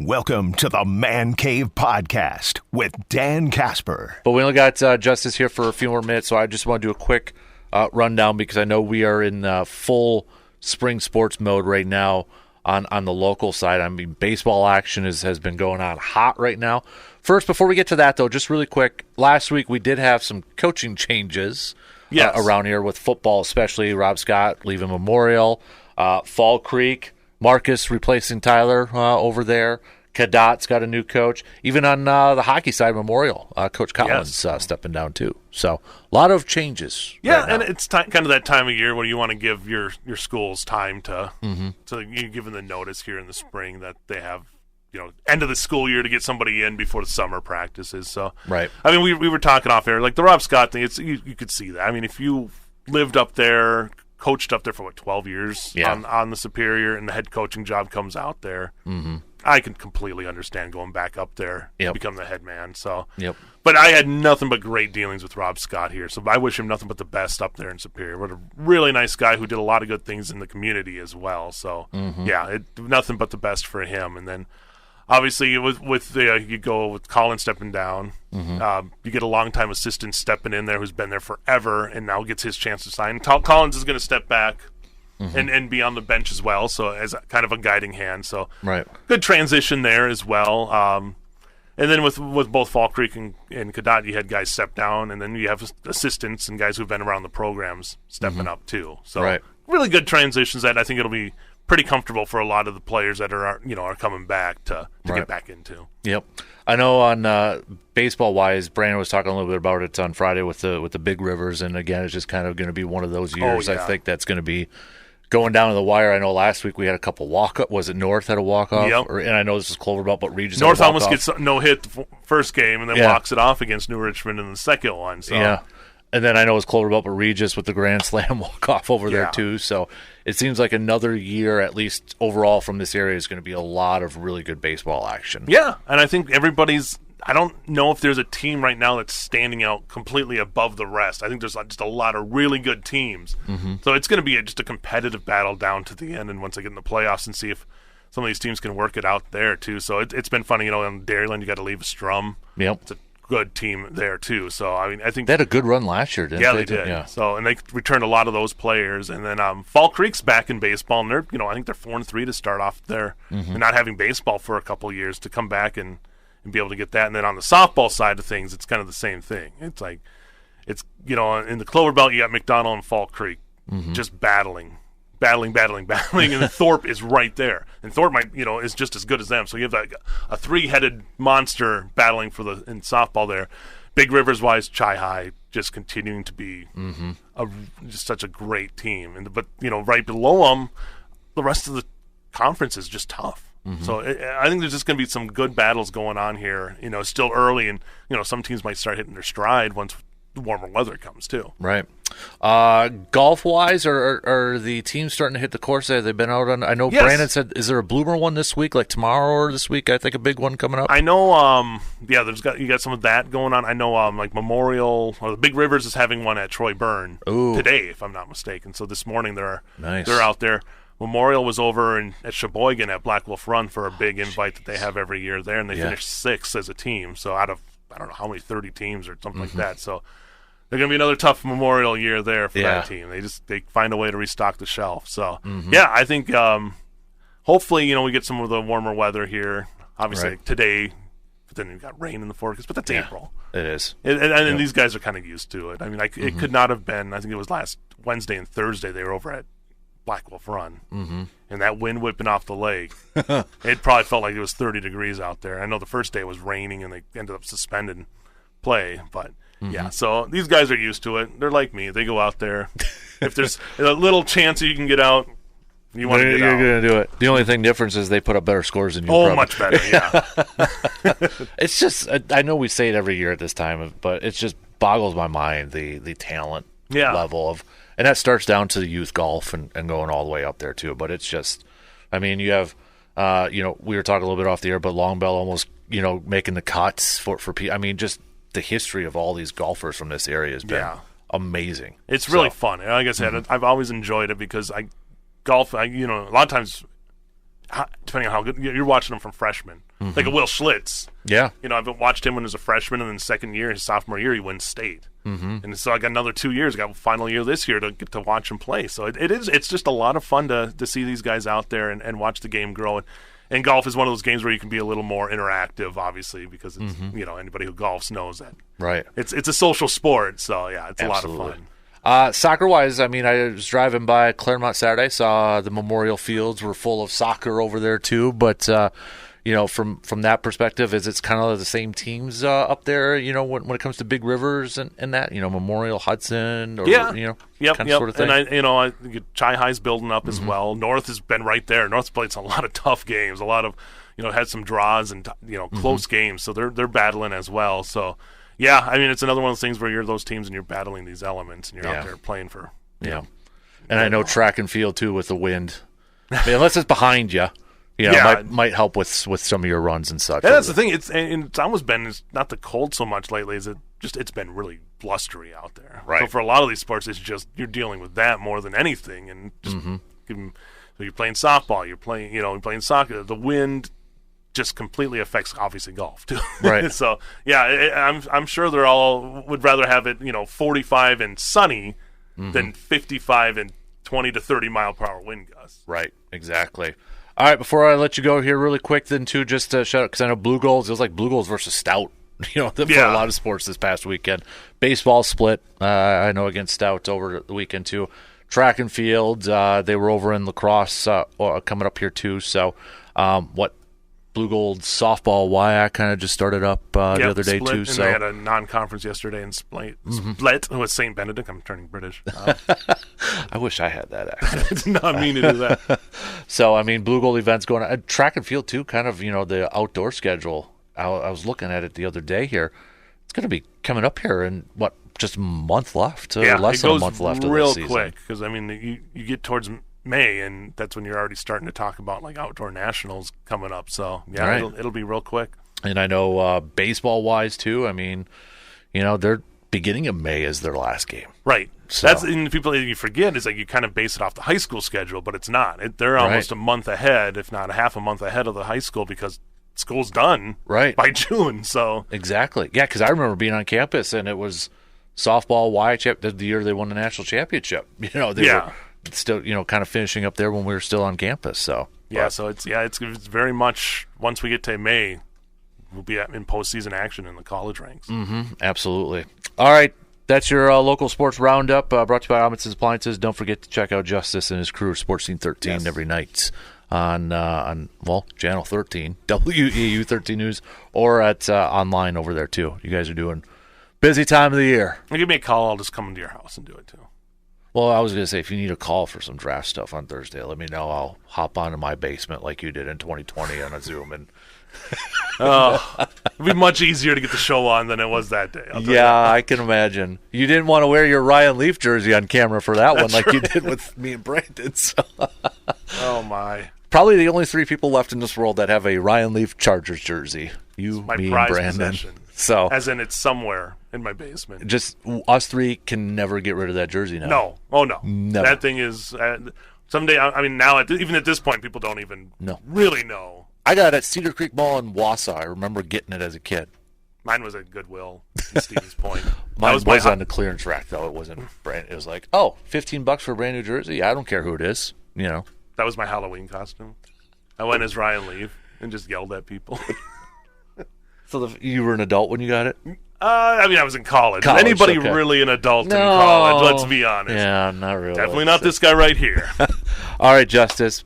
Welcome to the Man Cave Podcast with Dan Casper. But we only got Justus here for a few more minutes, so I just want to do a quick rundown because I know we are in full spring sports mode right now on the local side. I mean, baseball action has been going on hot right now. First, before we get to that, though, just really quick, last week we did have some coaching changes around here with football, especially Rob Scott leaving Memorial, Fall Creek, Marcus replacing Tyler over there. Cadot's got a new coach. Even on the hockey side, Memorial, Coach Collins stepping down too. So a lot of changes. Yeah, and it's kind of that time of year where you want to give your schools time to. So you're giving the notice here in the spring that they have, end of the school year to get somebody in before the summer practices. So right. I mean, we were talking off air, like the Rob Scott thing. You could see that. I mean, if you lived up there, coached up there for 12 years on the Superior, and the head coaching job comes out there. I can completely understand going back up there to become the head man. So, but I had nothing but great dealings with Rob Scott here. So I wish him nothing but the best up there in Superior. What a really nice guy who did a lot of good things in the community as well. So nothing but the best for him. And then obviously you go with Colin stepping down. You get a longtime assistant stepping in there who's been there forever and now gets his chance to sign. Collins is going to step back. And be on the bench as well, so as kind of a guiding hand. So good transition there as well. And then with both Fall Creek and Cadot, you had guys step down, and then you have assistants and guys who've been around the programs stepping up too. So really good transitions that I think it'll be pretty comfortable for a lot of the players that are coming back to get back into. Yep. I know on baseball wise, Brandon was talking a little bit about it on Friday with the Big Rivers, and again, it's just kind of going to be one of those years. I think that's going to be going down to the wire. I know last week we had a couple walk-up. Was it North had a walk-off? Yep. And I know this is Cloverbelt, but Regis North almost gets no-hit the first game and then walks it off against New Richmond in the second one. So. Yeah. And then I know it's Cloverbelt, but Regis with the Grand Slam walk-off over there too. So it seems like another year, at least overall from this area, is going to be a lot of really good baseball action. Yeah, and I think I don't know if there's a team right now that's standing out completely above the rest. I think there's just a lot of really good teams. So it's going to be just a competitive battle down to the end, and once they get in the playoffs and see if some of these teams can work it out there too. So it's been funny, in Dairyland you got to leave a Strum. It's a good team there too. So I mean, I think they had a good run last year, didn't they? Yeah, they did. Yeah. So and they returned a lot of those players, and then Fall Creek's back in baseball, and they're I think they're 4-3 to start off there, and not having baseball for a couple of years to come back and be able to get that. And then on the softball side of things, it's kind of the same thing. It's like, in the Cloverbelt, you got McDonald and Fall Creek just battling, and then Thorpe is right there. And Thorpe is just as good as them. So you have a three-headed monster battling in softball there. Big Rivers-wise, Chi High just continuing to be just such a great team. But right below them, the rest of the conference is just tough. So I think there's just going to be some good battles going on here. It's still early, and some teams might start hitting their stride once the warmer weather comes too. Right. Golf wise, are the teams starting to hit the course? Have they been out on? I know Brandon said, is there a bloomer one this week, like tomorrow or this week? I think a big one coming up. I know. You got some of that going on. I know. Like Memorial or the Big Rivers is having one at Troy Byrne today, if I'm not mistaken. So this morning they're out there. Memorial was over at Sheboygan at Black Wolf Run for a big invite that they have every year there, and they finished 6th as a team. So out of, I don't know how many, 30 teams or something like that. So they're going to be another tough Memorial year there for that team. They find a way to restock the shelf. So, I think hopefully, we get some of the warmer weather here. Obviously today, but then we've got rain in the forecast, but that's April. It is. And these guys are kind of used to it. I mean, it could not have been, I think it was last Wednesday and Thursday they were over at Black Wolf Run, and that wind whipping off the lake, it probably felt like it was 30 degrees out there. I know the first day it was raining, and they ended up suspending play, but so these guys are used to it. They're like me. They go out there. If there's a little chance that you can get out, you want to get out. You're going to do it. The only difference is they put up better scores than you. Much better, yeah. It's just, I know we say it every year at this time, but it just boggles my mind, the talent level of. And that starts down to the youth golf and going all the way up there, too. But it's just, I mean, you have, we were talking a little bit off the air, but Long Bell almost, making the cuts for people. I mean, just the history of all these golfers from this area has been amazing. It's really fun. Like I said, I've always enjoyed it because golf, a lot of times depending on how good you're watching him from freshman. Like a Will Schlitz. Yeah. I've watched him when he was a freshman, and then second year, his sophomore year, he wins state. And so I got another 2 years. I got final year this year to get to watch him play. So it's just a lot of fun to see these guys out there and watch the game grow. And golf is one of those games where you can be a little more interactive, obviously, because it's, anybody who golfs knows that. Right. It's a social sport, so yeah, it's Absolutely. A lot of fun. Soccer-wise, I was driving by Claremont Saturday, saw the Memorial Fields were full of soccer over there too. But from that perspective, it's kind of the same teams up there. When it comes to big rivers and that, Memorial, Hudson, or sort of thing. And Chi High's building up as well. North has been right there. North's played a lot of tough games. A lot of had some draws and close games. So they're battling as well. So. Yeah, it's another one of those things where you're those teams and you're battling these elements and you're out there playing for. Yeah, and I know track and field too with the wind. Unless it's behind you, might help with some of your runs and such. Yeah, that's the thing. It's almost been not the cold so much lately. It's been really blustery out there. Right. So for a lot of these sports, it's just you're dealing with that more than anything, and just so you're playing softball, you're playing soccer. The wind just completely affects obviously golf too. Right. So yeah, I'm sure they're all would rather have it 45 and sunny than 55 and 20 to 30 mile per hour wind gusts. Right. Exactly. All right. Before I let you go here, really quick, then too, just to shout out because I know Blue Goals. It was like Blue Goals versus Stout. For a lot of sports this past weekend. Baseball split. I know against Stout over the weekend too. Track and field. They were over in lacrosse coming up here too. So Blue Gold softball WEAU kind of just started up the other day too. So they had a non-conference yesterday in Split with St. Benedict. I'm turning British. I wish I had that accent. I did not mean to do that. So Blue Gold events going on. Track and field too. Kind of the outdoor schedule. I was looking at it the other day here. It's going to be coming up here in just a month left. Less than a month left of the season. Real quick because you get towards May, and that's when you're already starting to talk about like outdoor nationals coming up. So it'll be real quick. And I know baseball wise too. They're beginning of May is their last game. Right. So. That's and people you forget is like you kind of base it off the high school schedule, but it's not. They're almost a month ahead, if not a half a month ahead of the high school because school's done by June. So exactly, yeah. Because I remember being on campus and it was softball WEAU the year they won the national championship. They were still kind of finishing up there when we were still on campus. So so it's very much once we get to May, we'll be in postseason action in the college ranks. Absolutely. All right, that's your local sports roundup brought to you by Amundsen's Appliances. Don't forget to check out Justus and his crew, Sports Scene 13, every night on Channel 13, WEAU 13 News, or at online over there too. You guys are doing busy time of the year. Give me a call. I'll just come into your house and do it too. Well, I was going to say, if you need a call for some draft stuff on Thursday, let me know. I'll hop onto my basement like you did in 2020 on a Zoom. And it'd be much easier to get the show on than it was that day. I can imagine. You didn't want to wear your Ryan Leaf jersey on camera for that one like you did with me and Brandon. So. Oh, my. Probably the only three people left in this world that have a Ryan Leaf Chargers jersey. You, me, and Brandon. Possession. So, as in it's somewhere in my basement. Just us three can never get rid of that jersey now. No. Oh, no. Never. That thing is someday, now, even at this point, people don't even really know. I got it at Cedar Creek Mall in Wausau. I remember getting it as a kid. Mine was at Goodwill in Stevens Point. Mine was on the clearance rack, though. It wasn't brand. It was like, $15 for a brand new jersey? I don't care who it is. That was my Halloween costume. I went as Ryan Leaf and just yelled at people. So you were an adult when you got it? I was in college. Anybody really an adult in college? Let's be honest. Yeah, not really. Definitely not this guy right here. All right, Justus.